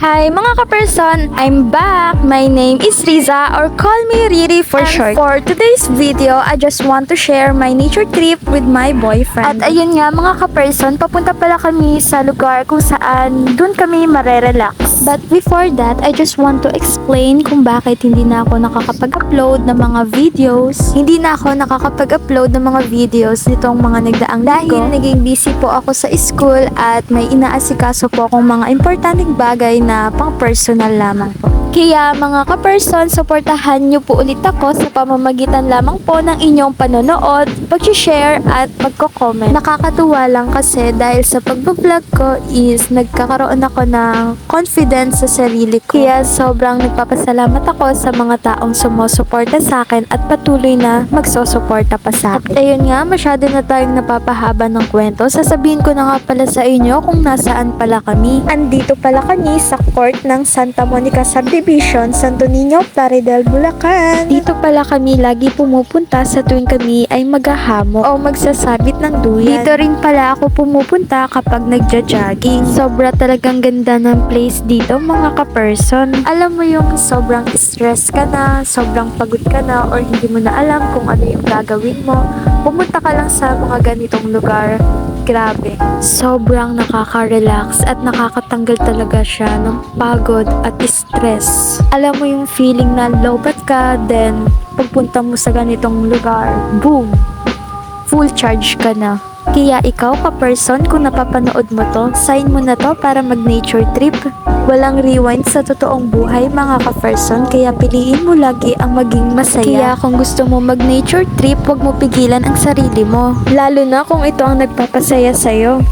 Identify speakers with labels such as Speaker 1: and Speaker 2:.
Speaker 1: Hi mga ka-person! I'm back! My name is Riza or call me Riri for short. For today's video, I just want to share my nature trip with my boyfriend. At ayun nga mga ka-person, papunta pala kami sa lugar kung saan dun kami marerelax. But before that, I just want to explain kung bakit hindi na ako nakakapag-upload ng mga videos. Hindi na ako nakakapag-upload ng mga videos nitong mga nagdaang linggo. Dahil naging busy po ako sa school at may inaasikaso po akong mga importanteng bagay na pang-personal lamang po. Kaya mga ka-person, supportahan niyo po ulit ako sa pamamagitan lamang po ng inyong panonood, pag-share at pagko-comment. Nakakatuwa lang kasi dahil sa pag-vlog ko is nagkakaroon ako ng confidence sa sarili ko. Kaya sobrang nagpapasalamat ako sa mga taong sumusuporta sa akin at patuloy na magsusuporta pa sa akin. At ayun nga, masyado na tayong napapahaba ng kwento. Sasabihin ko na nga pala sa inyo kung nasaan pala kami. Andito pala kami sa court ng Santa Monica Subdivision, Santo Niño, Plaridel, Bulacan. Dito pala kami lagi pumupunta sa tuwing kami ay maghahamo o magsasabit ng duyan. Dito rin pala ako pumupunta kapag nagja-jogging. Sobra talagang ganda ng place dito mga ka-person. Alam mo yung sobrang stress ka na, sobrang pagod ka na, or hindi mo na alam kung ano yung gagawin mo. Pumunta ka lang sa mga ganitong lugar. Grabe, sobrang nakaka-relax at nakakatanggal talaga siya ng pagod at stress. Alam mo yung feeling na lobat ka, then pagpunta mo sa ganitong lugar, boom! Full charge ka na. Kaya ikaw ka-person, kung napapanood mo to, sign mo na to para mag-nature trip. Walang rewind sa totoong buhay mga ka-person, kaya piliin mo lagi ang maging masaya. Kaya kung gusto mo mag-nature trip, huwag mo pigilan ang sarili mo. Lalo na kung ito ang nagpapasaya sa'yo.